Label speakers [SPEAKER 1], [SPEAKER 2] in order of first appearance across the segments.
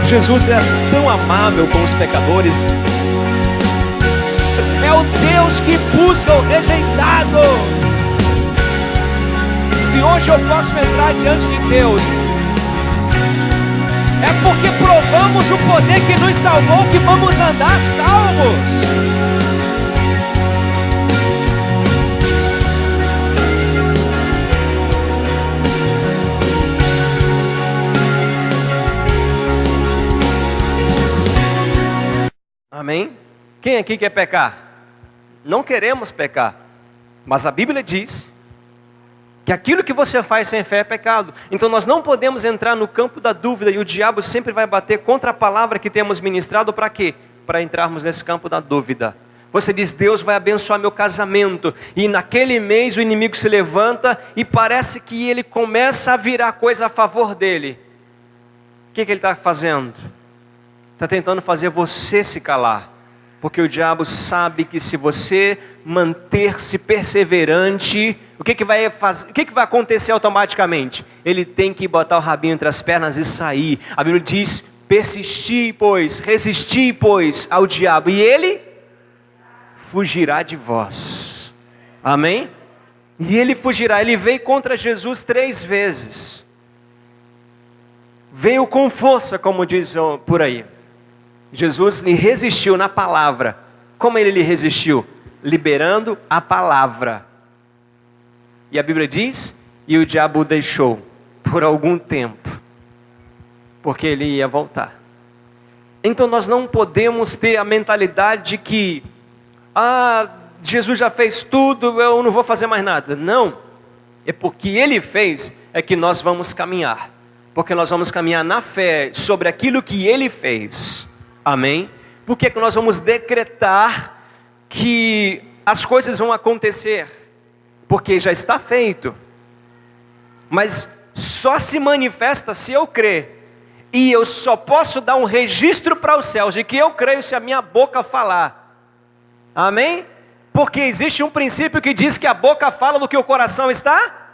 [SPEAKER 1] Jesus é tão amável com os pecadores. É o Deus que busca o rejeitado. E hoje eu posso entrar diante de Deus. É porque provamos o poder que nos salvou que vamos andar salvos. Amém? Quem aqui quer pecar? Não queremos pecar. Mas a Bíblia diz que aquilo que você faz sem fé é pecado. Então nós não podemos entrar no campo da dúvida, e o diabo sempre vai bater contra a palavra que temos ministrado. Para quê? Para entrarmos nesse campo da dúvida. Você diz: Deus vai abençoar meu casamento, e naquele mês o inimigo se levanta e parece que ele começa a virar coisa a favor dele. O que ele está fazendo? Está tentando fazer você se calar, porque o diabo sabe que se você manter-se perseverante, o que vai acontecer automaticamente? Ele tem que botar o rabinho entre as pernas e sair. A Bíblia diz: persistir, pois, resistir, pois, ao diabo, e ele fugirá de vós. Amém? E ele fugirá. Ele veio contra Jesus 3 vezes. Veio com força, como diz por aí. Jesus lhe resistiu na palavra. Como ele lhe resistiu? Liberando a palavra. E a Bíblia diz: e o diabo o deixou por algum tempo, porque ele ia voltar. Então nós não podemos ter a mentalidade de que Jesus já fez tudo, eu não vou fazer mais nada. Não, é porque ele fez, é que nós vamos caminhar. Porque nós vamos caminhar na fé sobre aquilo que ele fez. Amém? Por que nós vamos decretar que as coisas vão acontecer? Porque já está feito. Mas só se manifesta se eu crer. E eu só posso dar um registro para os céus de que eu creio se a minha boca falar. Amém? Porque existe um princípio que diz que a boca fala do que o coração está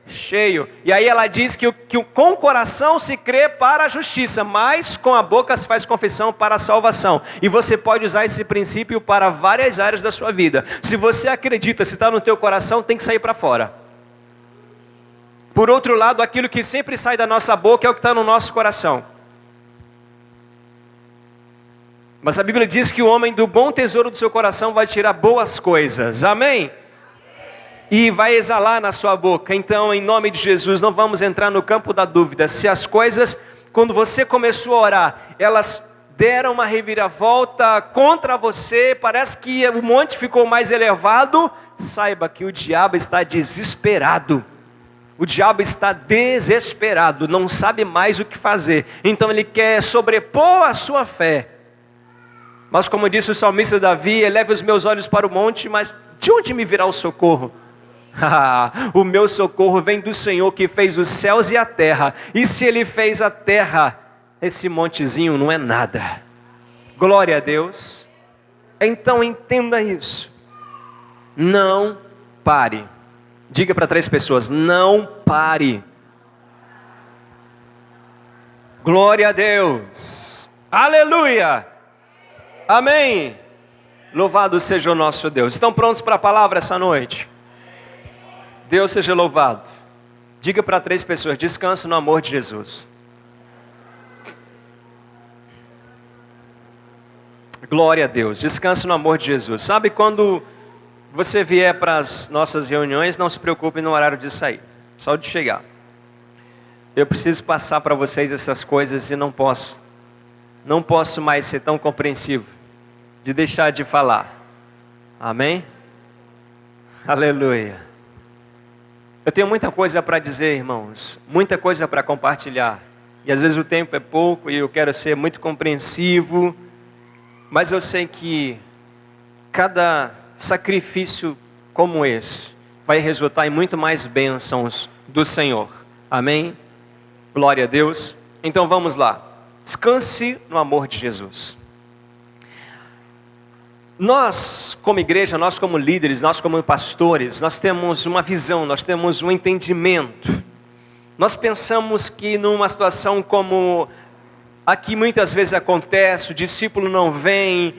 [SPEAKER 1] cheio. E aí ela diz que com o coração se crê para a justiça, mas com a boca se faz confissão para a salvação. E você pode usar esse princípio para várias áreas da sua vida. Se você acredita, se está no teu coração, tem que sair para fora. Por outro lado, aquilo que sempre sai da nossa boca é o que está no nosso coração. Mas a Bíblia diz que o homem do bom tesouro do seu coração vai tirar boas coisas. Amém? E vai exalar na sua boca. Então, em nome de Jesus, não vamos entrar no campo da dúvida. Se as coisas, quando você começou a orar, elas deram uma reviravolta contra você, parece que o monte ficou mais elevado, saiba que o diabo está desesperado. O diabo está desesperado, não sabe mais o que fazer. Então ele quer sobrepor a sua fé. Mas como disse o salmista Davi: eleve os meus olhos para o monte, mas de onde me virá o socorro? O meu socorro vem do Senhor que fez os céus e a terra. E se Ele fez a terra, esse montezinho não é nada. Glória a Deus. Então entenda isso. Não pare. Diga para 3 pessoas: não pare. Glória a Deus. Aleluia. Amém. Louvado seja o nosso Deus. Estão prontos para a palavra essa noite? Deus seja louvado. Diga para 3 pessoas: descanse no amor de Jesus. Glória a Deus. Descanse no amor de Jesus. Sabe, quando você vier para as nossas reuniões, não se preocupe no horário de sair, só de chegar. Eu preciso passar para vocês essas coisas e não posso mais ser tão compreensivo de deixar de falar. Amém? Aleluia. Eu tenho muita coisa para dizer, irmãos, muita coisa para compartilhar, e às vezes o tempo é pouco e eu quero ser muito compreensivo, mas eu sei que cada sacrifício como esse vai resultar em muito mais bênçãos do Senhor. Amém? Glória a Deus. Então vamos lá. Descanse no amor de Jesus. Nós como igreja, nós como líderes, nós como pastores, nós temos uma visão, nós temos um entendimento. Nós pensamos que numa situação como aqui muitas vezes acontece, o discípulo não vem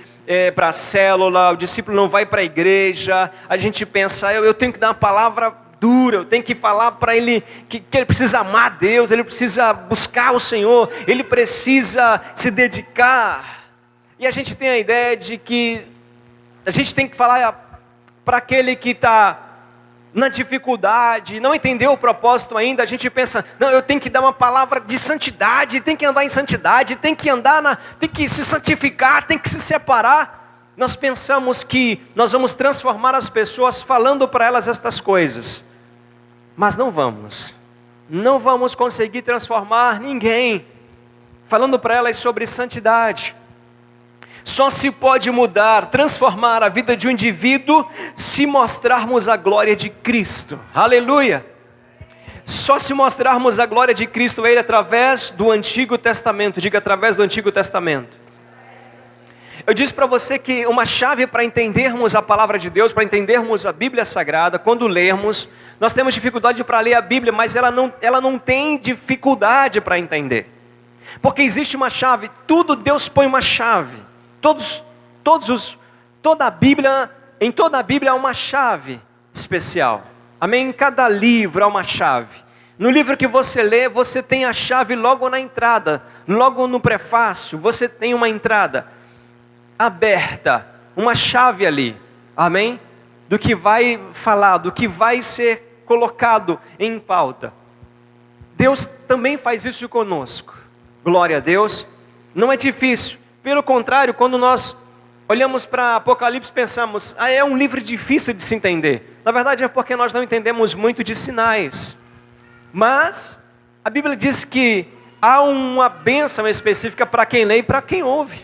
[SPEAKER 1] para a célula, o discípulo não vai para a igreja, a gente pensa, eu tenho que dar uma palavra dura, eu tenho que falar para ele que ele precisa amar a Deus, ele precisa buscar o Senhor, ele precisa se dedicar. E a gente tem a ideia de que a gente tem que falar para aquele que está na dificuldade, não entendeu o propósito ainda, a gente pensa, não, eu tenho que dar uma palavra de santidade, tem que andar em santidade, tem que se santificar, tem que se separar. Nós pensamos que nós vamos transformar as pessoas falando para elas estas coisas, mas não vamos conseguir transformar ninguém falando para elas sobre santidade. Só se pode mudar, transformar a vida de um indivíduo se mostrarmos a glória de Cristo. Aleluia! Só se mostrarmos a glória de Cristo a Ele através do Antigo Testamento. Diga, através do Antigo Testamento. Eu disse para você que uma chave para entendermos a palavra de Deus, para entendermos a Bíblia Sagrada, quando lermos, nós temos dificuldade para ler a Bíblia, mas ela não tem dificuldade para entender. Porque existe uma chave, tudo Deus põe uma chave. Em toda a Bíblia há uma chave especial. Amém? Em cada livro há uma chave. No livro que você lê, você tem a chave logo na entrada, logo no prefácio, você tem uma entrada aberta, uma chave ali. Amém? Do que vai falar, do que vai ser colocado em pauta. Deus também faz isso conosco. Glória a Deus. Não é difícil. Pelo contrário, quando nós olhamos para Apocalipse, pensamos, é um livro difícil de se entender. Na verdade é porque nós não entendemos muito de sinais. Mas a Bíblia diz que há uma bênção específica para quem lê e para quem ouve.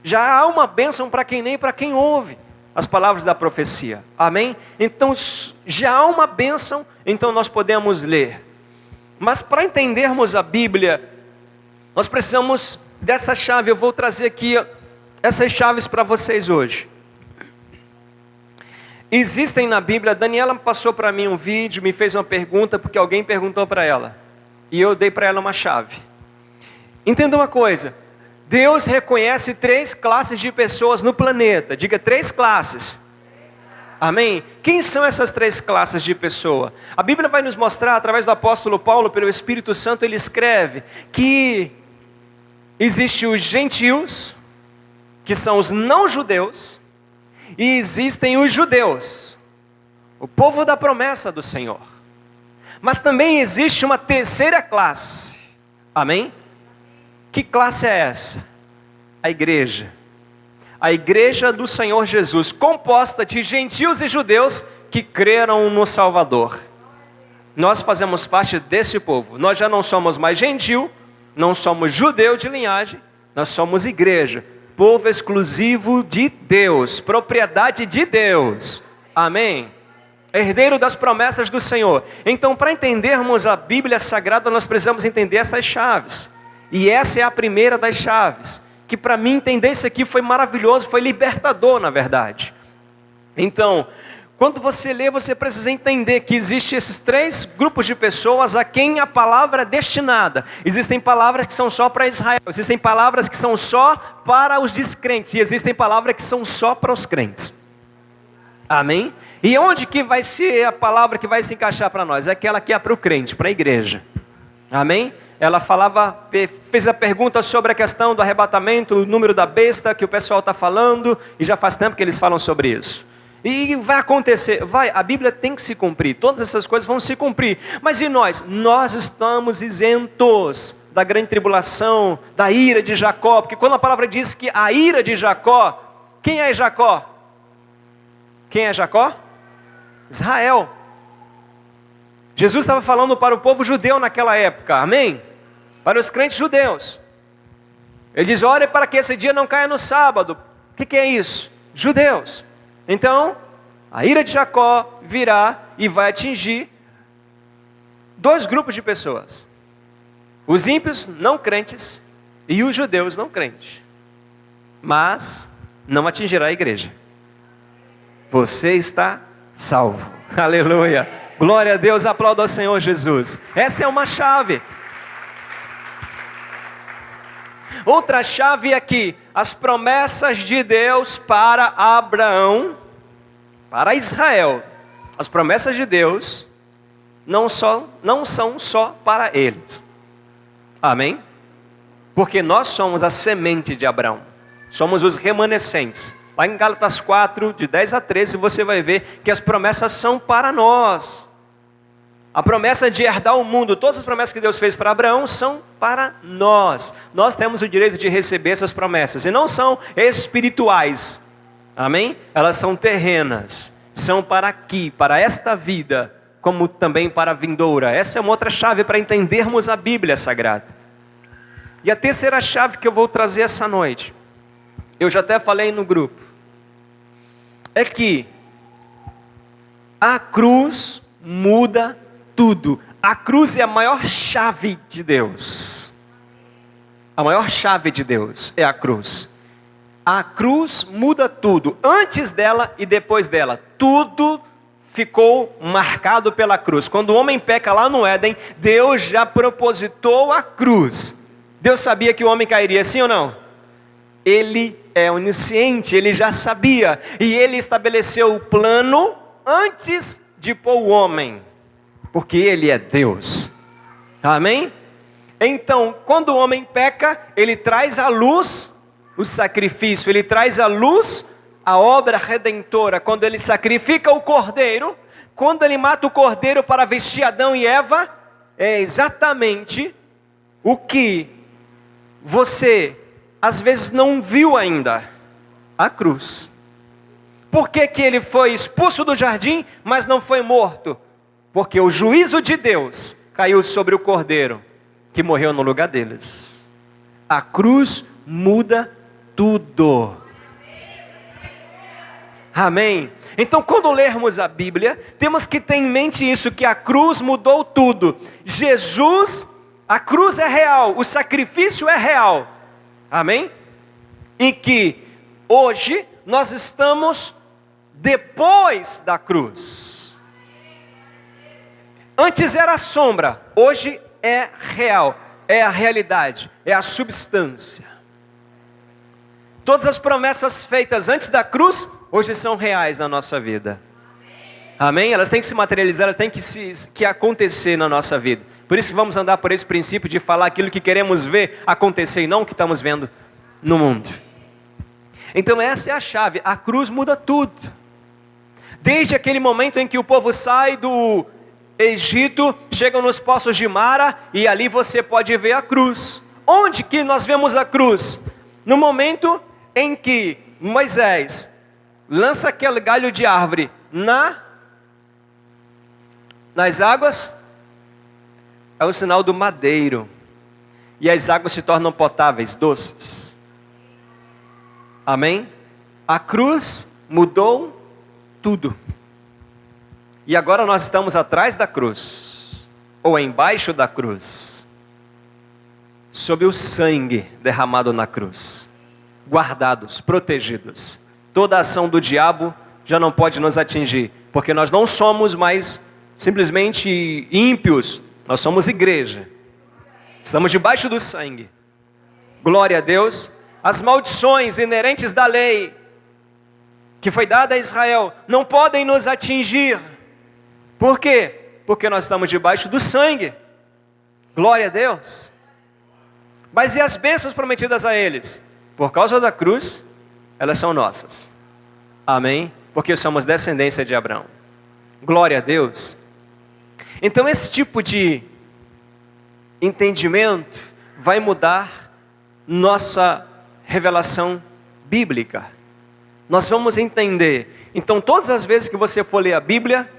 [SPEAKER 1] Já há uma bênção para quem lê e para quem ouve as palavras da profecia. Amém? Então já há uma bênção, então nós podemos ler. Mas para entendermos a Bíblia, nós precisamos dessa chave. Eu vou trazer aqui essas chaves para vocês hoje. Existem na Bíblia, Daniela passou para mim um vídeo, me fez uma pergunta, porque alguém perguntou para ela. E eu dei para ela uma chave. Entenda uma coisa, Deus reconhece 3 classes de pessoas no planeta. Diga, 3 classes. Amém? Quem são essas 3 classes de pessoa? A Bíblia vai nos mostrar, através do apóstolo Paulo, pelo Espírito Santo, ele escreve que existem os gentios, que são os não-judeus, e existem os judeus, o povo da promessa do Senhor. Mas também existe uma terceira classe. Amém? Que classe é essa? A igreja. A igreja do Senhor Jesus, composta de gentios e judeus que creram no Salvador. Nós fazemos parte desse povo. Nós já não somos mais gentio, não somos judeu de linhagem, nós somos igreja, povo exclusivo de Deus, propriedade de Deus. Amém? Herdeiro das promessas do Senhor. Então, para entendermos a Bíblia Sagrada, nós precisamos entender essas chaves. E essa é a primeira das chaves, que para mim entender isso aqui foi maravilhoso, foi libertador, na verdade. Então, quando você lê, você precisa entender que existem esses 3 grupos de pessoas a quem a palavra é destinada. Existem palavras que são só para Israel, existem palavras que são só para os descrentes, e existem palavras que são só para os crentes. Amém? E onde que vai ser a palavra que vai se encaixar para nós? É aquela que é para o crente, para a igreja. Amém? Ela fez a pergunta sobre a questão do arrebatamento, o número da besta que o pessoal está falando, e já faz tempo que eles falam sobre isso. E vai acontecer, a Bíblia tem que se cumprir, todas essas coisas vão se cumprir. Mas e nós? Nós estamos isentos da grande tribulação, da ira de Jacó, porque quando a palavra diz que a ira de Jacó, quem é Jacó? Quem é Jacó? Israel. Jesus estava falando para o povo judeu naquela época, amém? Para os crentes judeus. Ele diz, ore para que esse dia não caia no sábado. O que é isso? Judeus. Então, a ira de Jacó virá e vai atingir 2 grupos de pessoas. Os ímpios não crentes e os judeus não crentes. Mas não atingirá a igreja. Você está salvo. Aleluia. Glória a Deus, aplauda ao Senhor Jesus. Essa é uma chave. Outra chave é que as promessas de Deus para Abraão, para Israel, as promessas de Deus não são só para eles. Amém? Porque nós somos a semente de Abraão. Somos os remanescentes. Lá em Gálatas 4, de 10 a 13, você vai ver que as promessas são para nós. A promessa de herdar o mundo, todas as promessas que Deus fez para Abraão são para nós. Nós temos o direito de receber essas promessas. E não são espirituais. Amém? Elas são terrenas. São para aqui, para esta vida, como também para a vindoura. Essa é uma outra chave para entendermos a Bíblia Sagrada. E a terceira chave que eu vou trazer essa noite, eu já até falei no grupo, é que a cruz muda tudo. A cruz é a maior chave de Deus. A maior chave de Deus é a cruz. A cruz muda tudo. Antes dela e depois dela. Tudo ficou marcado pela cruz. Quando o homem peca lá no Éden, Deus já propositou a cruz. Deus sabia que o homem cairia, sim ou não? Ele é onisciente, ele já sabia. E ele estabeleceu o plano antes de pôr o homem. Porque ele é Deus. Amém? Então, quando o homem peca, ele traz à luz o sacrifício. Ele traz à luz a obra redentora. Quando ele sacrifica o cordeiro, quando ele mata o cordeiro para vestir Adão e Eva, é exatamente o que você às vezes não viu ainda: a cruz. Por que que ele foi expulso do jardim, mas não foi morto? Porque o juízo de Deus caiu sobre o cordeiro, que morreu no lugar deles. A cruz muda tudo. Amém? Então, quando lermos a Bíblia, temos que ter em mente isso, que a cruz mudou tudo. Jesus, a cruz é real, o sacrifício é real. Amém? E que hoje nós estamos depois da cruz. Antes era sombra, hoje é real, é a realidade, é a substância. Todas as promessas feitas antes da cruz, hoje são reais na nossa vida. Amém? Elas têm que se materializar, elas têm que acontecer na nossa vida. Por isso que vamos andar por esse princípio de falar aquilo que queremos ver acontecer e não o que estamos vendo no mundo. Então essa é a chave, a cruz muda tudo. Desde aquele momento em que o povo sai do Egito, chegam nos poços de Mara, e ali você pode ver a cruz. Onde que nós vemos a cruz? No momento em que Moisés lança aquele galho de árvore nas águas, é o sinal do madeiro, e as águas se tornam potáveis, doces. Amém? A cruz mudou tudo. E agora nós estamos atrás da cruz, ou embaixo da cruz, sob o sangue derramado na cruz, guardados, protegidos. Toda a ação do diabo já não pode nos atingir, porque nós não somos mais simplesmente ímpios, nós somos igreja. Estamos debaixo do sangue. Glória a Deus. As maldições inerentes da lei que foi dada a Israel não podem nos atingir. Por quê? Porque nós estamos debaixo do sangue. Glória a Deus. Mas e as bênçãos prometidas a eles? Por causa da cruz, elas são nossas. Amém? Porque somos descendência de Abraão. Glória a Deus. Então esse tipo de entendimento vai mudar nossa revelação bíblica. Nós vamos entender. Então todas as vezes que você for ler a Bíblia,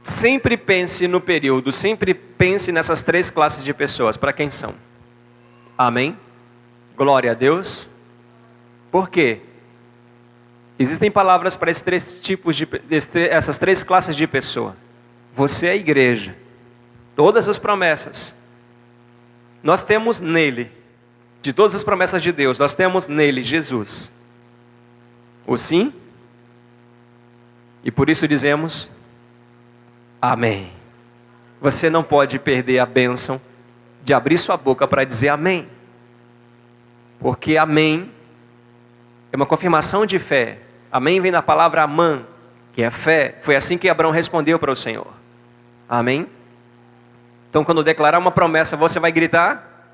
[SPEAKER 1] sempre pense no período, sempre pense nessas três classes de pessoas, para quem são. Amém? Glória a Deus. Por quê? Existem palavras para esses três tipos essas três classes de pessoa. Você é a igreja. Todas as promessas nós temos nele. De todas as promessas de Deus, nós temos nele, Jesus, o sim, e por isso dizemos amém. Você não pode perder a bênção de abrir sua boca para dizer amém. Porque amém é uma confirmação de fé. Amém vem da palavra amã, que é fé. Foi assim que Abraão respondeu para o Senhor. Amém? Então, quando declarar uma promessa, você vai gritar?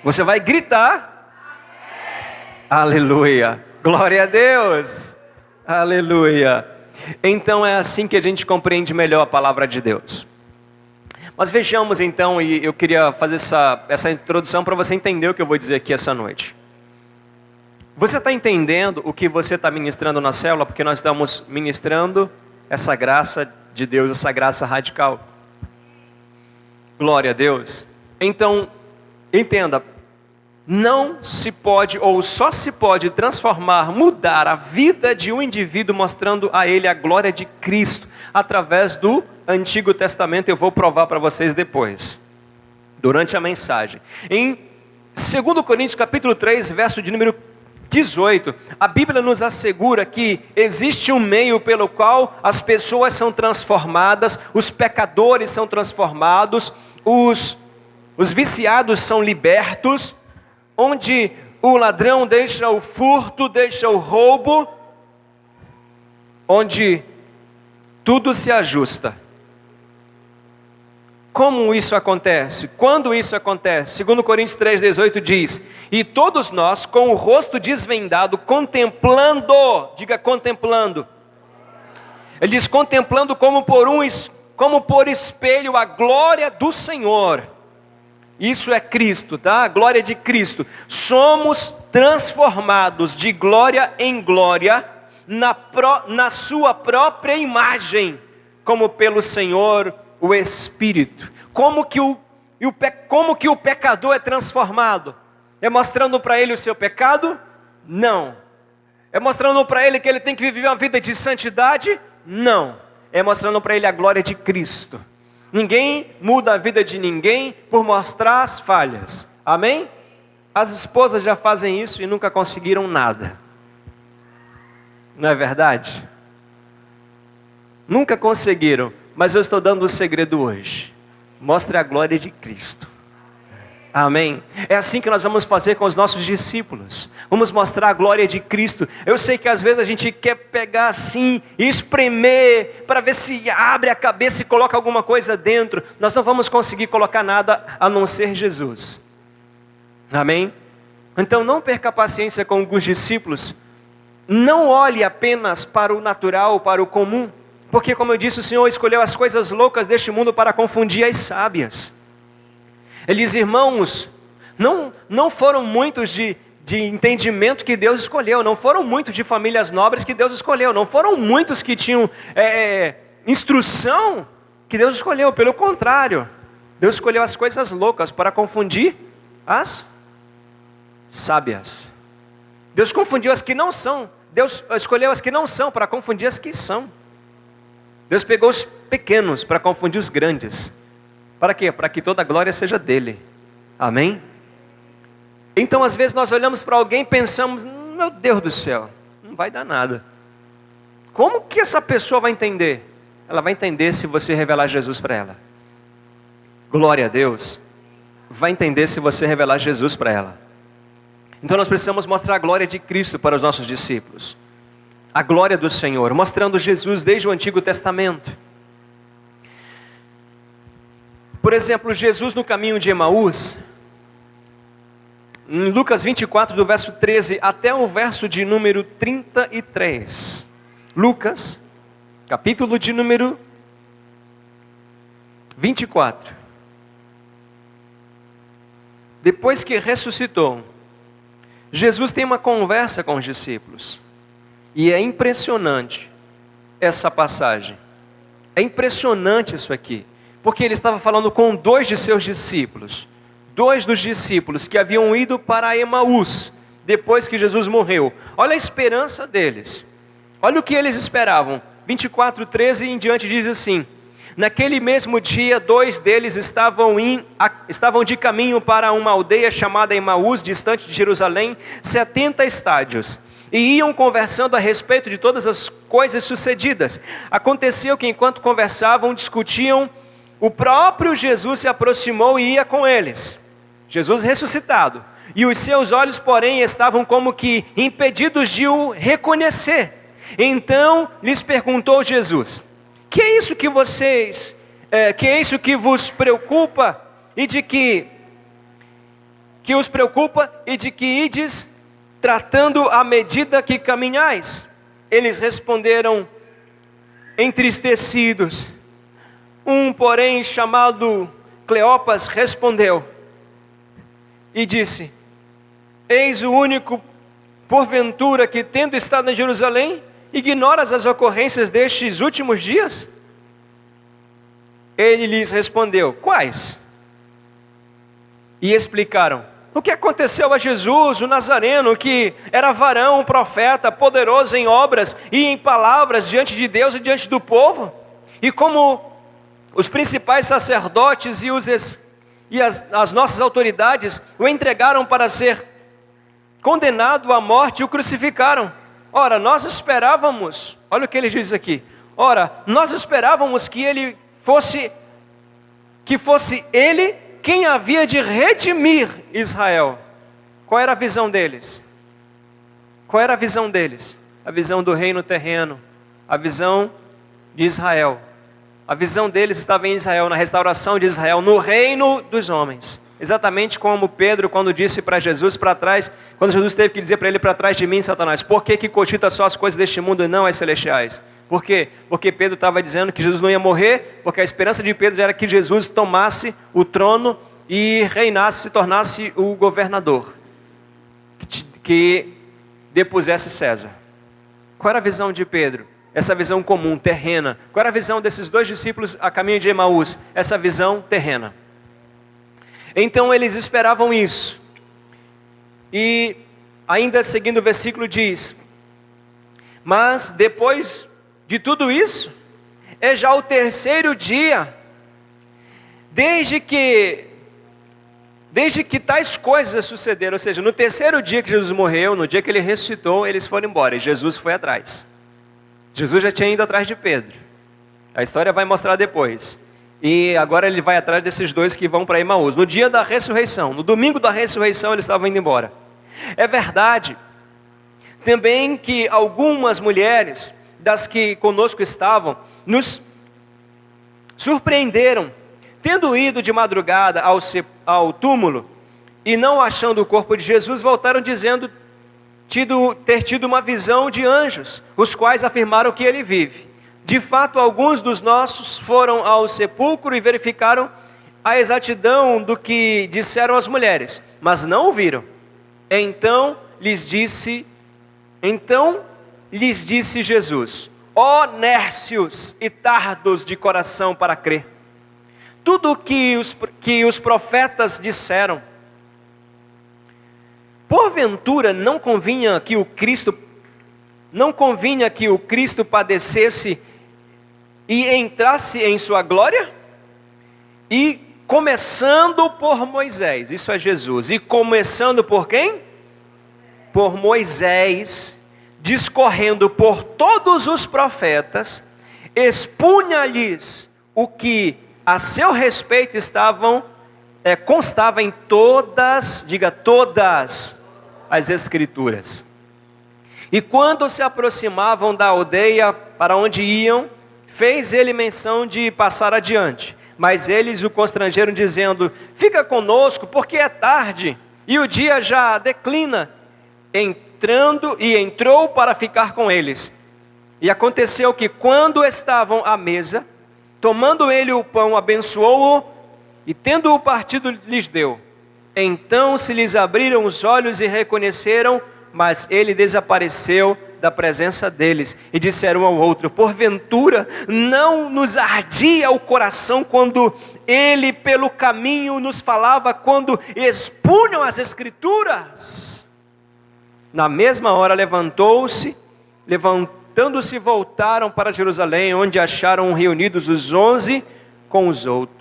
[SPEAKER 1] Você vai gritar? Aleluia! Glória a Deus! Aleluia! Então, é assim que a gente compreende melhor a palavra de Deus. Mas vejamos então, e eu queria fazer essa introdução para você entender o que eu vou dizer aqui essa noite. Você está entendendo o que você está ministrando na célula? Porque nós estamos ministrando essa graça de Deus, essa graça radical. Glória a Deus. Então, entenda, não se pode ou só se pode transformar, mudar a vida de um indivíduo mostrando a ele a glória de Cristo através do Antigo Testamento. Eu vou provar para vocês depois, durante a mensagem. Em 2 Coríntios capítulo 3, verso de número 18, a Bíblia nos assegura que existe um meio pelo qual as pessoas são transformadas, os pecadores são transformados, os viciados são libertos, onde o ladrão deixa o furto, deixa o roubo, onde tudo se ajusta. Como isso acontece? Quando isso acontece? 2 Coríntios 3,18 diz: e todos nós, com o rosto desvendado, contemplando, diga contemplando. Ele diz contemplando como por espelho a glória do Senhor. Isso é Cristo, tá? A glória de Cristo. Somos transformados de glória em glória na sua própria imagem, como pelo Senhor o Espírito. Como que o pecador é transformado? É mostrando para ele o seu pecado? Não. É mostrando para ele que ele tem que viver uma vida de santidade? Não. É mostrando para ele a glória de Cristo. Ninguém muda a vida de ninguém por mostrar as falhas. Amém? As esposas já fazem isso e nunca conseguiram nada. Não é verdade? Nunca conseguiram. Mas eu estou dando o segredo hoje. Mostre a glória de Cristo. Amém? É assim que nós vamos fazer com os nossos discípulos. Vamos mostrar a glória de Cristo. Eu sei que às vezes a gente quer pegar assim e espremer para ver se abre a cabeça e coloca alguma coisa dentro. Nós não vamos conseguir colocar nada a não ser Jesus. Amém? Então não perca a paciência com os discípulos. Não olhe apenas para o natural, para o comum. Porque, como eu disse, o Senhor escolheu as coisas loucas deste mundo para confundir as sábias. Ele diz: irmãos, não foram muitos de entendimento que Deus escolheu, não foram muitos de famílias nobres que Deus escolheu, não foram muitos que tinham instrução que Deus escolheu, pelo contrário, Deus escolheu as coisas loucas para confundir as sábias. Deus confundiu as que não são, Deus escolheu as que não são para confundir as que são. Deus pegou os pequenos para confundir os grandes. Para quê? Para que toda a glória seja dele. Amém? Então, às vezes, nós olhamos para alguém e pensamos: meu Deus do céu, não vai dar nada. Como que essa pessoa vai entender? Ela vai entender se você revelar Jesus para ela. Glória a Deus. Vai entender se você revelar Jesus para ela. Então, nós precisamos mostrar a glória de Cristo para os nossos discípulos. A glória do Senhor, mostrando Jesus desde o Antigo Testamento. Por exemplo, Jesus no caminho de Emaús, em Lucas 24, do verso 13 até o verso de número 33. Lucas, capítulo de número 24. Depois que ressuscitou, Jesus tem uma conversa com os discípulos. E é impressionante essa passagem. É impressionante isso aqui. Porque ele estava falando com 2 de seus discípulos. 2 dos discípulos que haviam ido para Emaús, depois que Jesus morreu. Olha a esperança deles. Olha o que eles esperavam. 24, 13 em diante diz assim: naquele mesmo dia, 2 deles estavam de caminho para uma aldeia chamada Emaús, distante de Jerusalém, 70 estádios. E iam conversando a respeito de todas as coisas sucedidas. Aconteceu que enquanto conversavam, discutiam o próprio Jesus se aproximou e ia com eles. Jesus ressuscitado. E os seus olhos, porém, estavam como que impedidos de o reconhecer. Então lhes perguntou Jesus: que é isso que vocês, que é isso que vos preocupa e de que os preocupa e de que ides tratando à medida que caminhais? Eles responderam entristecidos. Um, porém, chamado Cleopas, respondeu e disse: eis o único, porventura, que tendo estado em Jerusalém, ignoras as ocorrências destes últimos dias? Ele lhes respondeu: quais? E explicaram o que aconteceu a Jesus, o Nazareno, que era varão, profeta, poderoso em obras e em palavras diante de Deus e diante do povo, e como os principais sacerdotes e as nossas autoridades o entregaram para ser condenado à morte e o crucificaram. Ora, nós esperávamos, olha o que ele diz aqui, ora, nós esperávamos que fosse ele quem havia de redimir Israel. Qual era a visão deles? Qual era a visão deles? A visão do reino terreno, a visão de Israel. A visão deles estava em Israel, na restauração de Israel, no reino dos homens. Exatamente como Pedro, quando disse para Jesus para trás, quando Jesus teve que dizer para ele: para trás de mim, Satanás, por que cogita só as coisas deste mundo e não as celestiais? Por quê? Porque Pedro estava dizendo que Jesus não ia morrer, porque a esperança de Pedro era que Jesus tomasse o trono e reinasse, se tornasse o governador, que depusesse César. Qual era a visão de Pedro? Essa visão comum, terrena. Qual era a visão desses dois discípulos a caminho de Emaús? Essa visão terrena. Então eles esperavam isso. E ainda seguindo o versículo diz: mas depois de tudo isso, é já o terceiro dia, desde que tais coisas sucederam. Ou seja, no terceiro dia que Jesus morreu, no dia que ele ressuscitou, eles foram embora e Jesus foi atrás. Jesus já tinha ido atrás de Pedro. A história vai mostrar depois. E agora ele vai atrás desses dois que vão para Emaús. No dia da ressurreição, no domingo da ressurreição, eles estavam indo embora. É verdade também que algumas mulheres das que conosco estavam nos surpreenderam, tendo ido de madrugada ao túmulo e não achando o corpo de Jesus, voltaram dizendo ter tido uma visão de anjos, os quais afirmaram que ele vive. De fato, alguns dos nossos foram ao sepulcro e verificaram a exatidão do que disseram as mulheres, mas não o viram. Então lhes disse Jesus: ó nércios e tardos de coração para crer, tudo que os profetas disseram. Porventura não convinha que o Cristo padecesse e entrasse em sua glória? E começando por Moisés, isso é Jesus, e começando por quem? Por Moisés, discorrendo por todos os profetas, expunha-lhes o que a seu respeito constava em todas, diga todas, as Escrituras. E quando se aproximavam da aldeia para onde iam, fez ele menção de passar adiante. Mas eles o constrangeram, dizendo: fica conosco, porque é tarde, e o dia já declina. Entrou para ficar com eles. E aconteceu que, quando estavam à mesa, tomando ele o pão, abençoou-o, e tendo-o partido, lhes deu. Então se lhes abriram os olhos e reconheceram, mas ele desapareceu da presença deles. E disseram um ao outro: porventura não nos ardia o coração quando ele pelo caminho nos falava, quando expunham as Escrituras? Na mesma hora levantando-se, voltaram para Jerusalém, onde acharam reunidos os 11 com os outros.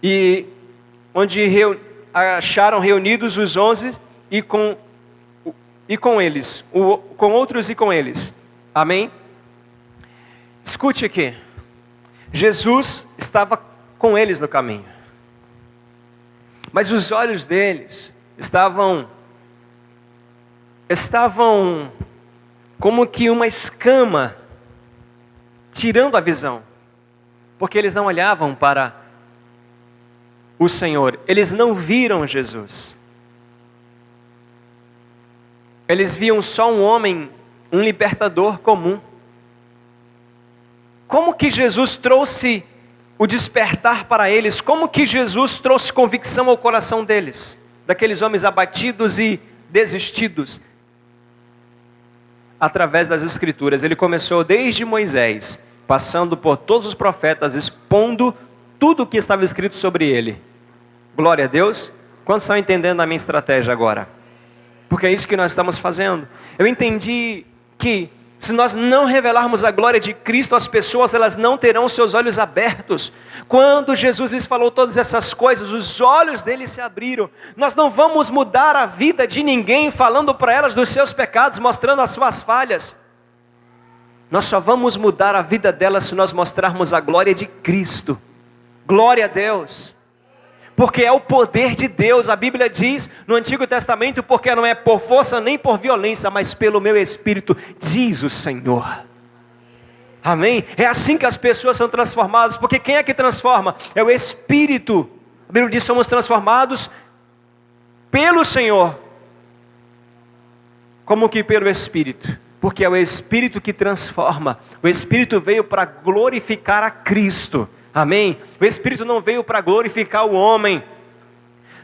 [SPEAKER 1] E onde acharam reunidos os 11 e com eles, com outros e com eles. Amém? Escute aqui. Jesus estava com eles no caminho. Mas os olhos deles estavam como que uma escama, tirando a visão. Porque eles não olhavam para o Senhor, eles não viram Jesus. Eles viam só um homem, um libertador comum. Como que Jesus trouxe o despertar para eles? Como que Jesus trouxe convicção ao coração deles? Daqueles homens abatidos e desistidos? Através das Escrituras. Ele começou desde Moisés, passando por todos os profetas, expondo tudo o que estava escrito sobre ele. Glória a Deus. Quantos estão entendendo a minha estratégia agora? Porque é isso que nós estamos fazendo. Eu entendi que se nós não revelarmos a glória de Cristo, as pessoas elas não terão seus olhos abertos. Quando Jesus lhes falou todas essas coisas, os olhos deles se abriram. Nós não vamos mudar a vida de ninguém falando para elas dos seus pecados, mostrando as suas falhas. Nós só vamos mudar a vida delas se nós mostrarmos a glória de Cristo. Glória a Deus. Porque é o poder de Deus. A Bíblia diz no Antigo Testamento, porque não é por força nem por violência, mas pelo meu Espírito, diz o Senhor. Amém? É assim que as pessoas são transformadas, porque quem é que transforma? É o Espírito. A Bíblia diz que somos transformados pelo Senhor. Como que pelo Espírito? Porque é o Espírito que transforma. O Espírito veio para glorificar a Cristo. Amém? O Espírito não veio para glorificar o homem.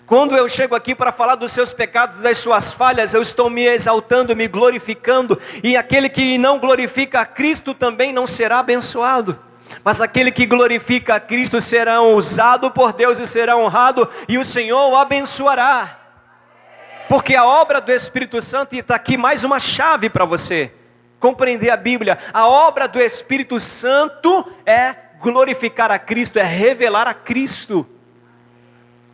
[SPEAKER 1] Quando eu chego aqui para falar dos seus pecados, das suas falhas, eu estou me exaltando, me glorificando. E aquele que não glorifica a Cristo também não será abençoado. Mas aquele que glorifica a Cristo será usado por Deus e será honrado. E o Senhor o abençoará. Porque a obra do Espírito Santo, e está aqui mais uma chave para você compreender a Bíblia. A obra do Espírito Santo é glorificar a Cristo, é revelar a Cristo.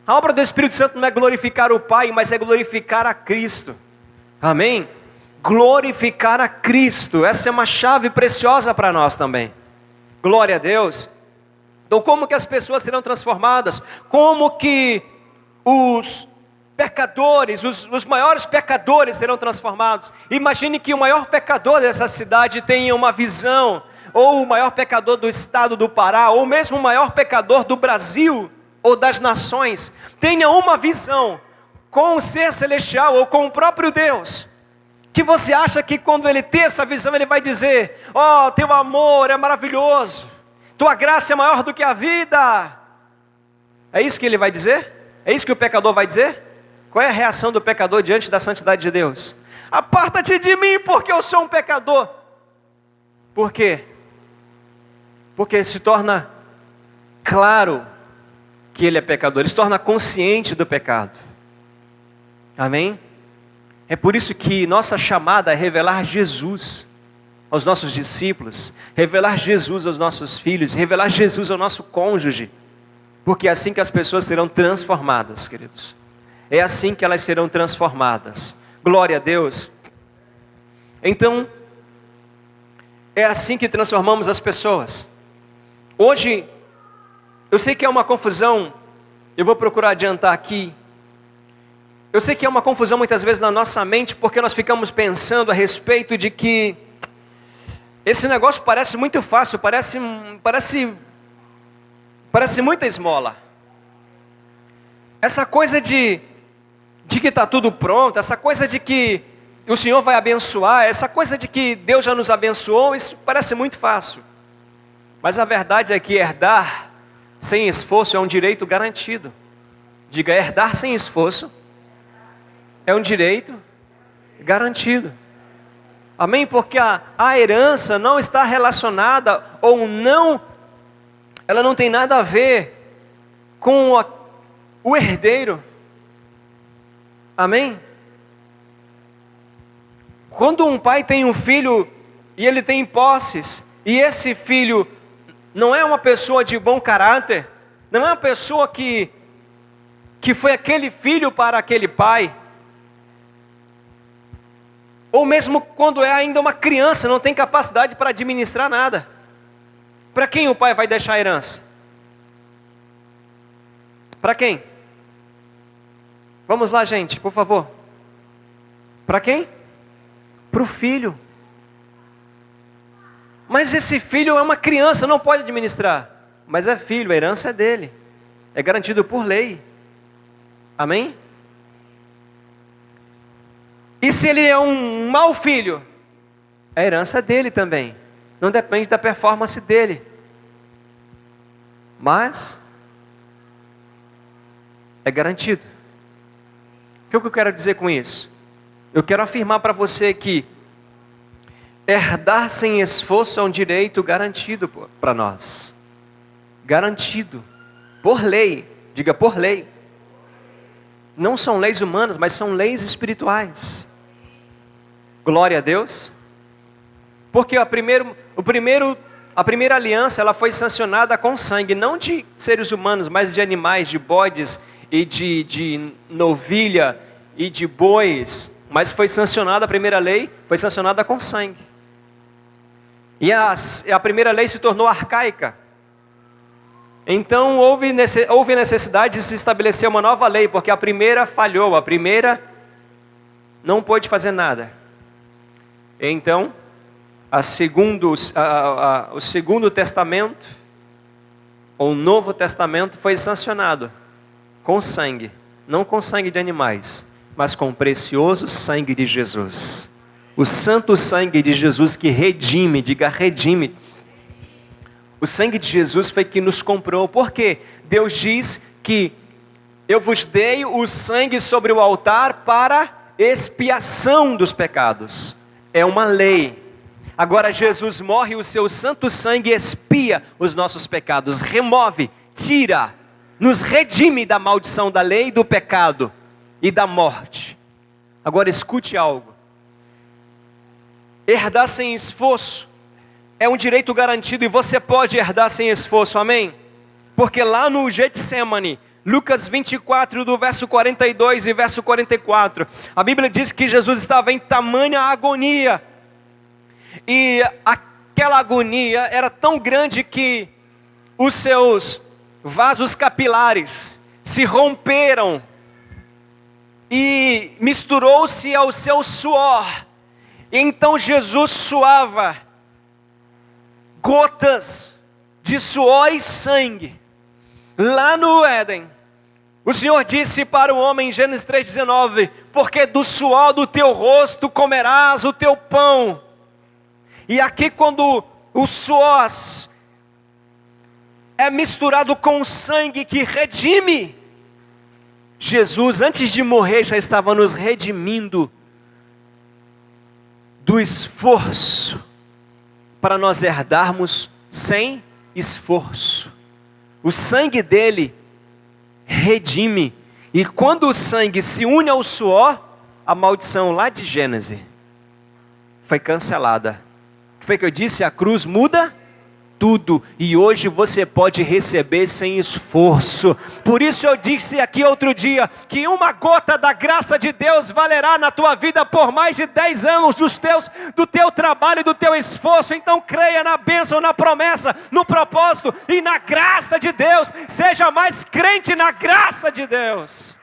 [SPEAKER 1] A obra do Espírito Santo não é glorificar o Pai, mas é glorificar a Cristo. Amém? Glorificar a Cristo, essa é uma chave preciosa para nós também. Glória a Deus. Então como que as pessoas serão transformadas? Como que os pecadores, os maiores pecadores serão transformados? Imagine que o maior pecador dessa cidade tenha uma visão, ou o maior pecador do estado do Pará, ou mesmo o maior pecador do Brasil, ou das nações, tenha uma visão com o ser celestial, ou com o próprio Deus, que você acha que quando ele ter essa visão, ele vai dizer: ó, teu amor é maravilhoso, tua graça é maior do que a vida. É isso que ele vai dizer? É isso que o pecador vai dizer? Qual é a reação do pecador diante da santidade de Deus? Aparta-te de mim, porque eu sou um pecador. Por quê? Porque se torna claro que ele é pecador, ele se torna consciente do pecado. Amém? É por isso que nossa chamada é revelar Jesus aos nossos discípulos, revelar Jesus aos nossos filhos, revelar Jesus ao nosso cônjuge, porque é assim que as pessoas serão transformadas, queridos. É assim que elas serão transformadas. Glória a Deus. Então, é assim que transformamos as pessoas. Hoje, eu sei que é uma confusão, eu vou procurar adiantar aqui. Eu sei que é uma confusão muitas vezes na nossa mente, porque nós ficamos pensando a respeito de que esse negócio parece muito fácil, parece muita esmola. Essa coisa de que está tudo pronto, essa coisa de que o Senhor vai abençoar, essa coisa de que Deus já nos abençoou, isso parece muito fácil. Mas a verdade é que herdar sem esforço é um direito garantido. Diga, herdar sem esforço é um direito garantido. Amém? Porque a herança não está relacionada, ou não, ela não tem nada a ver com o herdeiro. Amém? Quando um pai tem um filho e ele tem posses, e esse filho não é uma pessoa de bom caráter, não é uma pessoa que foi aquele filho para aquele pai, ou mesmo quando é ainda uma criança, não tem capacidade para administrar nada, para quem o pai vai deixar a herança? Para quem? Vamos lá, gente, por favor. Para quem? Para o filho. Mas esse filho é uma criança, não pode administrar. Mas é filho, a herança é dele. É garantido por lei. Amém? E se ele é um mau filho, a herança é dele também. Não depende da performance dele. Mas é garantido. O que eu quero dizer com isso? Eu quero afirmar para você que herdar sem esforço é um direito garantido para nós. Garantido. Por lei. Diga por lei. Não são leis humanas, mas são leis espirituais. Glória a Deus. Porque a primeira aliança ela foi sancionada com sangue, não de seres humanos, mas de animais, de bodes e de novilha e de bois. Mas foi sancionada, a primeira lei foi sancionada com sangue. E a primeira lei se tornou arcaica. Então houve necessidade de se estabelecer uma nova lei, porque a primeira falhou, a primeira não pôde fazer nada. Então, o segundo testamento, ou o Novo Testamento, foi sancionado com sangue, não com sangue de animais, mas com o precioso sangue de Jesus. O santo sangue de Jesus que redime, diga redime. O sangue de Jesus foi que nos comprou. Por quê? Deus diz que eu vos dei o sangue sobre o altar para expiação dos pecados. É uma lei. Agora Jesus morre, o seu santo sangue expia os nossos pecados, remove, tira, nos redime da maldição da lei, do pecado e da morte. Agora escute algo. Herdar sem esforço é um direito garantido e você pode herdar sem esforço, amém? Porque lá no Getsemane, Lucas 24, do verso 42 e verso 44, a Bíblia diz que Jesus estava em tamanha agonia. E aquela agonia era tão grande que os seus vasos capilares se romperam e misturou-se ao seu suor. E então Jesus suava gotas de suor e sangue. Lá no Éden, o Senhor disse para o homem em Gênesis 3,19: porque do suor do teu rosto comerás o teu pão. E aqui quando o suor é misturado com o sangue que redime, Jesus antes de morrer já estava nos redimindo do esforço, para nós herdarmos sem esforço. O sangue dele redime, e quando o sangue se une ao suor, a maldição lá de Gênesis foi cancelada. O que foi que eu disse? A cruz muda tudo, e hoje você pode receber sem esforço. Por isso eu disse aqui outro dia, que uma gota da graça de Deus valerá na tua vida por mais de 10 anos do teu trabalho e do teu esforço. Então creia na bênção, na promessa, no propósito e na graça de Deus. Seja mais crente na graça de Deus.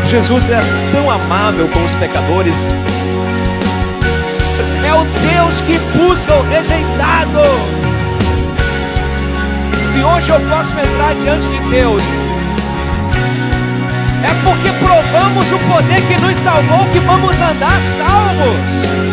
[SPEAKER 1] Jesus é tão amável com os pecadores. É o Deus que busca o rejeitado. E hoje eu posso entrar diante de Deus. É porque provamos o poder que nos salvou que vamos andar salvos.